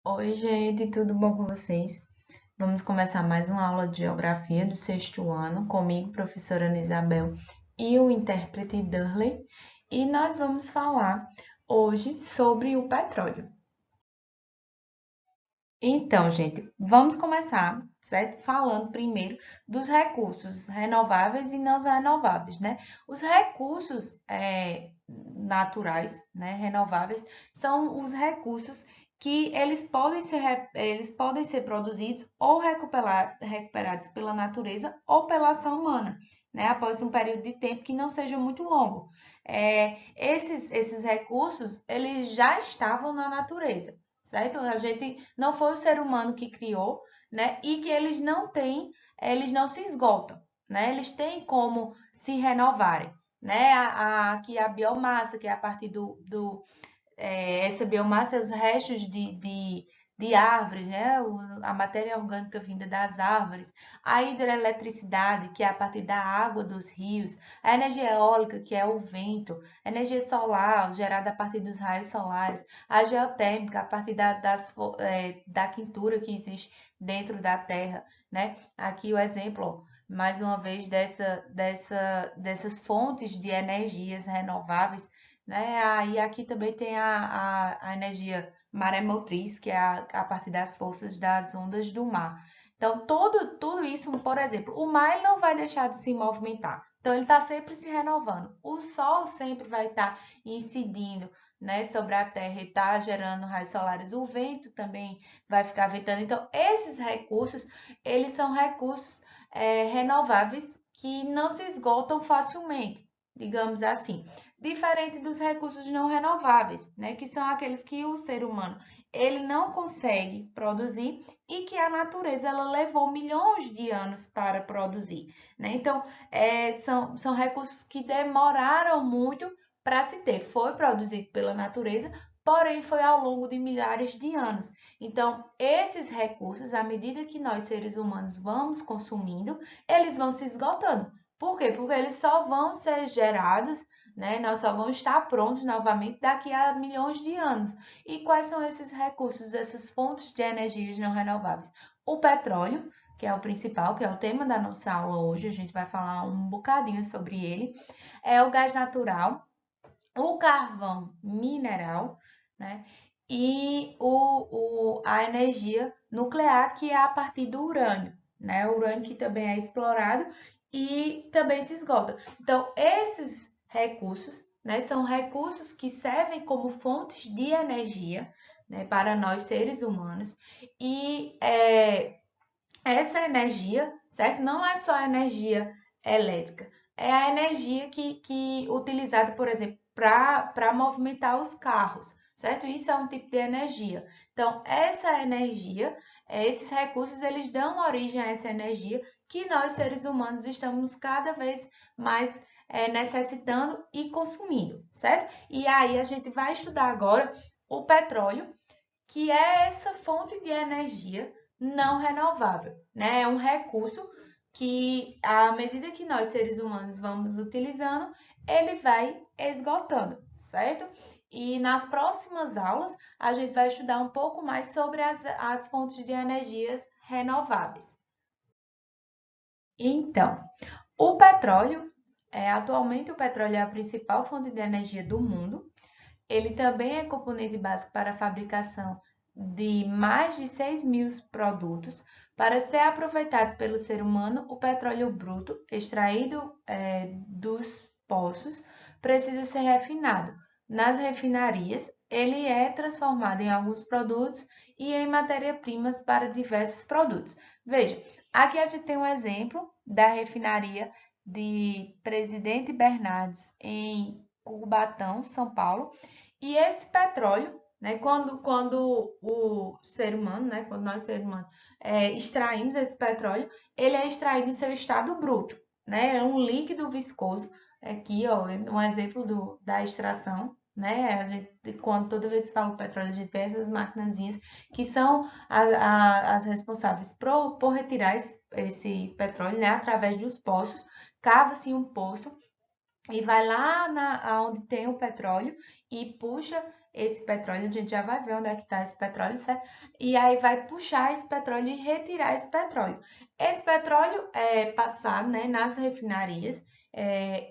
Oi, gente, tudo bom com vocês? Vamos começar mais uma aula de geografia do sexto ano, comigo, professora Ana Isabel, e o intérprete Durley, e nós vamos falar hoje sobre o petróleo. Então, gente, vamos começar, certo? Falando primeiro dos recursos renováveis e não renováveis, né? Os recursos naturais, né, renováveis, são os recursos que eles podem ser produzidos ou recuperados pela natureza ou pela ação humana, né? Após um período de tempo que não seja muito longo. Esses recursos, eles já estavam na natureza, certo? A gente não foi o ser humano que criou, né? E que eles não se esgotam, né? Eles têm como se renovarem, né? Aqui a biomassa, que é a partir essa biomassa, os restos de árvores, né? A matéria orgânica vinda das árvores, a hidroeletricidade, que é a partir da água dos rios, a energia eólica, que é o vento, a energia solar, gerada a partir dos raios solares, a geotérmica, a partir da quintura que existe dentro da Terra, né? Aqui o exemplo, ó, mais uma vez, dessas fontes de energias renováveis, né? Aí aqui também tem a energia maremotriz, que é a partir das forças das ondas do mar. Então, tudo isso, por exemplo, o mar ele não vai deixar de se movimentar. Então, ele está sempre se renovando. O Sol sempre vai estar incidindo, né, sobre a Terra e está gerando raios solares. O vento também vai ficar ventando. Então, esses recursos, eles são recursos renováveis que não se esgotam facilmente, digamos assim. Diferente dos recursos não renováveis, né, que são aqueles que o ser humano ele não consegue produzir e que a natureza ela levou milhões de anos para produzir, né? Então, são recursos que demoraram muito para se ter. Foi produzido pela natureza, porém foi ao longo de milhares de anos. Então, esses recursos, à medida que nós seres humanos vamos consumindo, eles vão se esgotando. Por quê? Porque eles só vão ser gerados, né? Nós só vamos estar prontos novamente daqui a milhões de anos. E quais são esses recursos, essas fontes de energias não renováveis? O petróleo, que é o principal, que é o tema da nossa aula hoje, a gente vai falar um bocadinho sobre ele. É o gás natural, o carvão mineral, né? E a energia nuclear, que é a partir do urânio, né? O urânio que também é explorado e também se esgota. Então, esses recursos, né, são recursos que servem como fontes de energia, né, para nós seres humanos. E essa energia, certo? Não é só a energia elétrica, é a energia que utilizada, por exemplo, para movimentar os carros, certo? Isso é um tipo de energia. Então, essa energia, esses recursos, eles dão origem a essa energia que nós, seres humanos, estamos cada vez mais necessitando e consumindo, certo? E aí a gente vai estudar agora o petróleo, que é essa fonte de energia não renovável, né? É um recurso que, à medida que nós, seres humanos, vamos utilizando, ele vai esgotando, certo? E nas próximas aulas, a gente vai estudar um pouco mais sobre as fontes de energias renováveis. Então, o petróleo, atualmente o petróleo é a principal fonte de energia do mundo. Ele também é componente básico para a fabricação de mais de 6.000 produtos. Para ser aproveitado pelo ser humano, o petróleo bruto, extraído dos poços, precisa ser refinado. Nas refinarias, ele é transformado em alguns produtos e em matéria-primas para diversos produtos. Veja, aqui a gente tem um exemplo da refinaria de Presidente Bernardes em Cubatão, São Paulo, e esse petróleo, né, quando o ser humano, né, quando nós seres humanos extraímos esse petróleo, ele é extraído em seu estado bruto, né, é um líquido viscoso. Aqui, ó, um exemplo da extração, né, a gente, quando toda vez que fala petróleo, a gente vê essas maquinazinhas que são as responsáveis por retirar esse petróleo, né, através dos poços, cava-se um poço e vai lá onde tem o petróleo e puxa esse petróleo. A gente já vai ver onde é que está esse petróleo, certo? E aí vai puxar esse petróleo e retirar esse petróleo. Esse petróleo é passado, né, nas refinarias.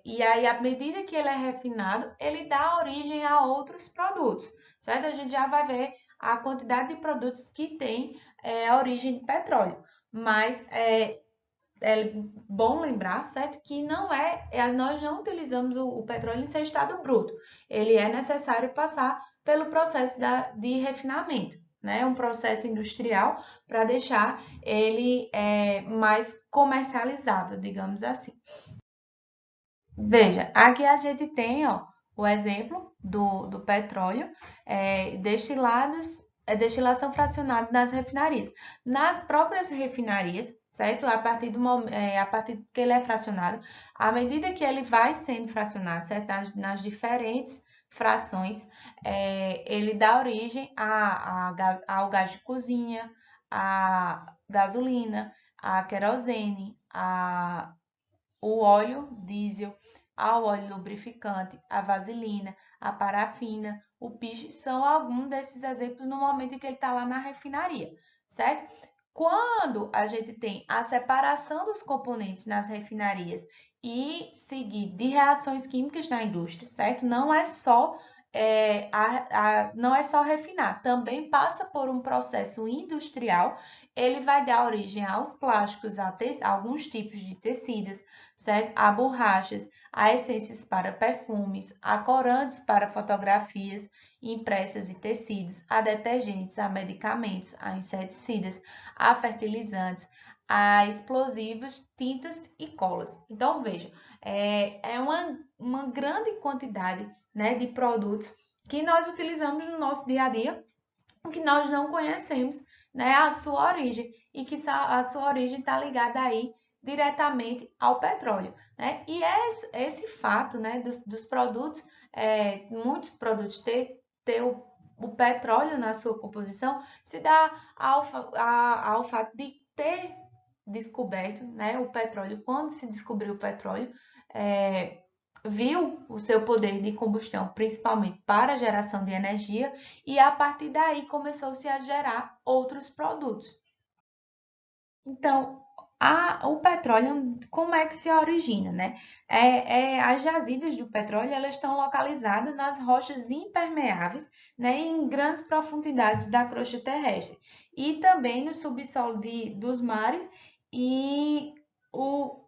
E aí, à medida que ele é refinado, ele dá origem a outros produtos, certo? A gente já vai ver a quantidade de produtos que tem a origem de petróleo. Mas é bom lembrar, certo, que nós não utilizamos o petróleo em seu estado bruto. Ele é necessário passar pelo processo de refinamento, né? Um processo industrial para deixar ele mais comercializável, digamos assim. Veja, aqui a gente tem, ó, o exemplo do petróleo, destilação fracionada nas refinarias. Nas próprias refinarias, certo? A partir que ele é fracionado, à medida que ele vai sendo fracionado, certo? Nas diferentes frações, ele dá origem ao gás de cozinha, à gasolina, à querosene, o óleo diesel, ao óleo lubrificante, a vaselina, a parafina, o piche, são alguns desses exemplos no momento em que ele está lá na refinaria, certo? Quando a gente tem a separação dos componentes nas refinarias e seguir de reações químicas na indústria, certo? Não é só refinar, também passa por um processo industrial. Ele vai dar origem aos plásticos, a alguns tipos de tecidos, certo? A borrachas, a essências para perfumes, a corantes para fotografias impressas e tecidos, a detergentes, a medicamentos, a inseticidas, a fertilizantes, a explosivos, tintas e colas. Então, veja, é uma grande quantidade, né, de produtos que nós utilizamos no nosso dia a dia, que nós não conhecemos, né, a sua origem, e que a sua origem está ligada aí diretamente ao petróleo, né? E esse fato, né, dos produtos, muitos produtos ter o petróleo na sua composição, se dá ao fato de ter descoberto, né, o petróleo. Quando se descobriu o petróleo, viu o seu poder de combustão, principalmente para a geração de energia, e a partir daí começou-se a gerar outros produtos. Então, o petróleo, como é que se origina, né? As jazidas do petróleo, elas estão localizadas nas rochas impermeáveis, né, em grandes profundidades da crosta terrestre e também no subsolo dos mares e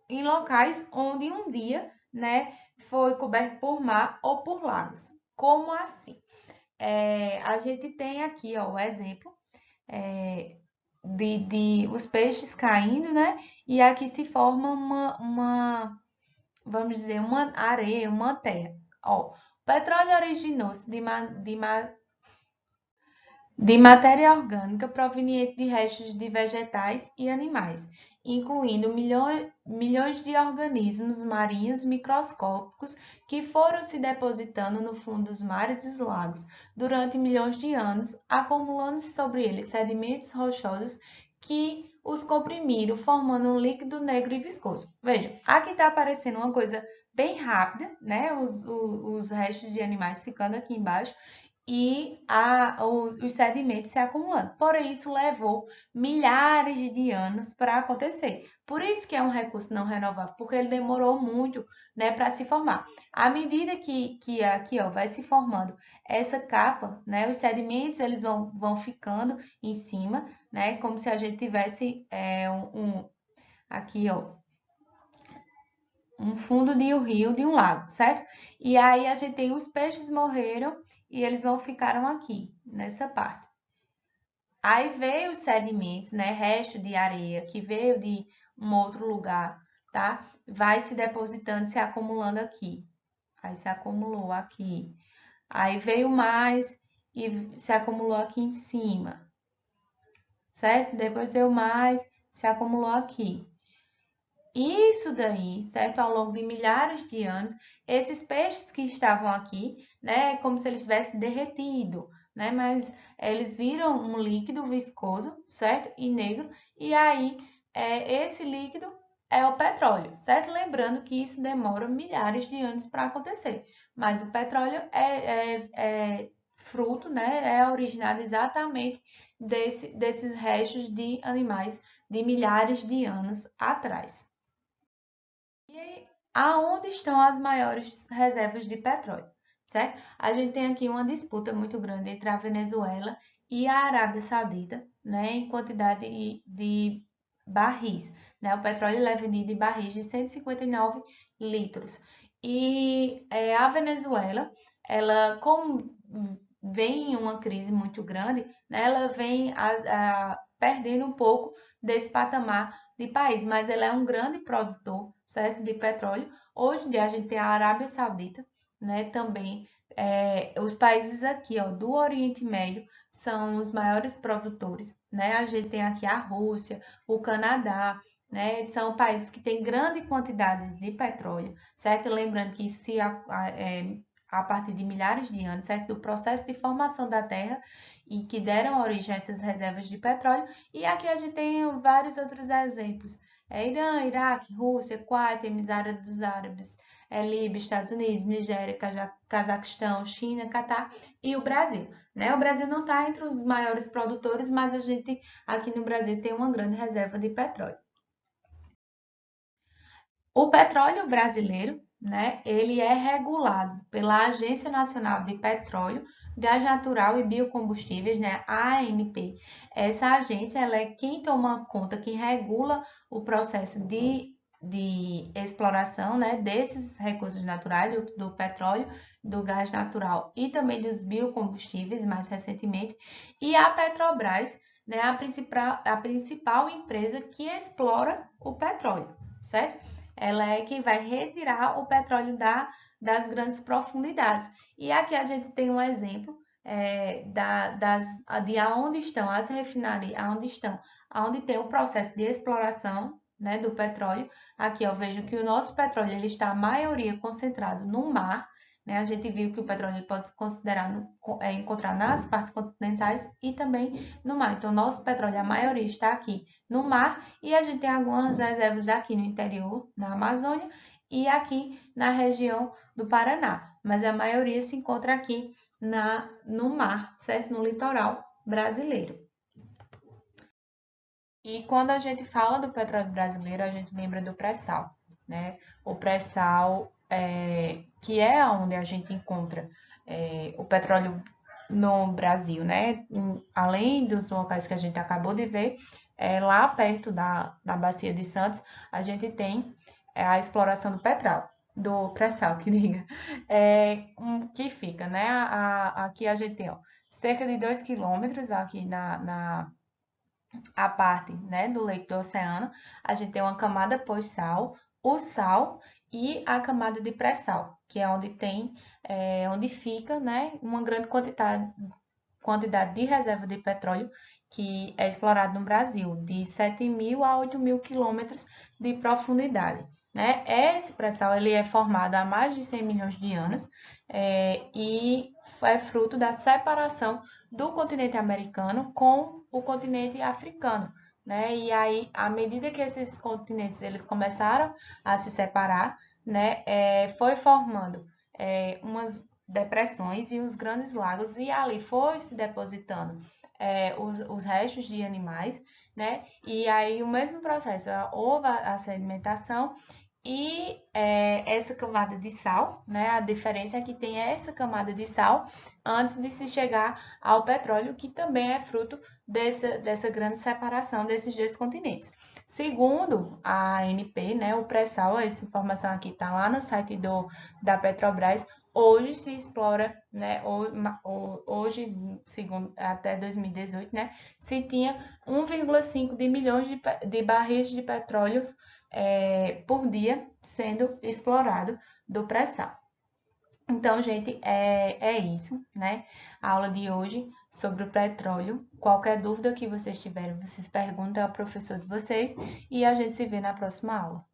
em locais onde um dia, né, foi coberto por mar ou por lagos. Como assim? A gente tem aqui, ó, o exemplo é, de os peixes caindo, né? E aqui se forma vamos dizer, uma areia, uma terra. Ó, o petróleo originou-se de matéria orgânica proveniente de restos de vegetais e animais, incluindo milhões de organismos marinhos microscópicos que foram se depositando no fundo dos mares e lagos durante milhões de anos, acumulando-se sobre eles sedimentos rochosos que os comprimiram, formando um líquido negro e viscoso. Veja, aqui está aparecendo uma coisa bem rápida, né? Os restos de animais ficando aqui embaixo e os sedimentos se acumulando. Porém, isso levou milhares de anos para acontecer. Por isso que é um recurso não renovável, porque ele demorou muito, né, para se formar. À medida que aqui, ó, vai se formando essa capa, né, os sedimentos eles vão ficando em cima, né, como se a gente tivesse aqui, ó, um fundo de um rio, de um lago, certo? E aí a gente tem os peixes morreram e eles ficaram aqui, nessa parte. Aí veio os sedimentos, né? Resto de areia que veio de um outro lugar, tá? Vai se depositando, se acumulando aqui. Aí se acumulou aqui. Aí veio mais e se acumulou aqui em cima, certo? Depois veio mais, se acumulou aqui. Isso daí, certo? Ao longo de milhares de anos, esses peixes que estavam aqui, né, como se eles tivessem derretido, né, mas eles viram um líquido viscoso, certo? E negro, e aí esse líquido é o petróleo, certo? Lembrando que isso demora milhares de anos para acontecer, mas o petróleo é fruto, né? É originado exatamente desses restos de animais de milhares de anos atrás. E aonde estão as maiores reservas de petróleo, certo? A gente tem aqui uma disputa muito grande entre a Venezuela e a Arábia Saudita, né, em quantidade de barris, né? O petróleo é vendido em barris de 159 litros. E a Venezuela, ela, como vem em uma crise muito grande, né, ela vem perdendo um pouco desse patamar de país, mas ela é um grande produtor, certo, de petróleo. Hoje em dia a gente tem a Arábia Saudita, né, também os países aqui, ó, do Oriente Médio são os maiores produtores, né? A gente tem aqui a Rússia, o Canadá, né? São países que têm grande quantidade de petróleo, certo? Lembrando que a partir de milhares de anos, certo? Do processo de formação da Terra e que deram origem a essas reservas de petróleo. E aqui a gente tem vários outros exemplos. Irã, Iraque, Rússia, Kuwait, Emirados Árabes, Líbia, Estados Unidos, Nigéria, Cazaquistão, China, Catar e o Brasil, né? O Brasil não está entre os maiores produtores, mas a gente aqui no Brasil tem uma grande reserva de petróleo. O petróleo brasileiro, né, ele é regulado pela Agência Nacional de Petróleo, Gás Natural e Biocombustíveis, né, ANP. Essa agência, ela é quem toma conta, quem regula o processo de exploração, né, desses recursos naturais, do petróleo, do gás natural e também dos biocombustíveis, mais recentemente, e a Petrobras, né, a principal empresa que explora o petróleo, certo? Ela é quem vai retirar o petróleo das grandes profundidades. E aqui a gente tem um exemplo de aonde estão as refinarias, aonde tem o processo de exploração, né, do petróleo. Aqui eu vejo que o nosso petróleo ele está a maioria concentrado no mar, né? A gente viu que o petróleo pode se considerar encontrar nas partes continentais e também no mar. Então, nosso petróleo, a maioria está aqui no mar e a gente tem algumas reservas aqui no interior, na Amazônia e aqui na região do Paraná. Mas a maioria se encontra aqui no mar, certo? No litoral brasileiro. E quando a gente fala do petróleo brasileiro, a gente lembra do pré-sal, né? O pré-sal, que é onde a gente encontra o petróleo no Brasil, né? Além dos locais que a gente acabou de ver, lá perto da Bacia de Santos, a gente tem a exploração do pré-sal, que diga, que fica, né? Aqui a gente tem, ó, cerca de 2 quilômetros aqui a parte, né, do leito do oceano, a gente tem uma camada pós-sal, o sal e a camada de pré-sal, que é onde fica, né, uma grande quantidade de reserva de petróleo que é explorado no Brasil, de 7.000 a 8.000 quilômetros de profundidade. Né? Esse pré-sal ele é formado há mais de 100 milhões de anos e é fruto da separação do continente americano com o continente africano. Né? E aí, à medida que esses continentes eles começaram a se separar, né, foi formando umas depressões e os grandes lagos, e ali foi se depositando os restos de animais, né? E aí o mesmo processo, houve a sedimentação e essa camada de sal, né? A diferença é que tem essa camada de sal antes de se chegar ao petróleo, que também é fruto dessa grande separação desses dois continentes. Segundo a ANP, né, o pré-sal, essa informação aqui está lá no site da Petrobras, hoje se explora, né, hoje, segundo, até 2018, né, se tinha 1,5 de milhões de barris de petróleo por dia sendo explorado do pré-sal. Então, gente, é isso, né? A aula de hoje sobre o petróleo. Qualquer dúvida que vocês tiverem, vocês perguntam ao professor de vocês e a gente se vê na próxima aula.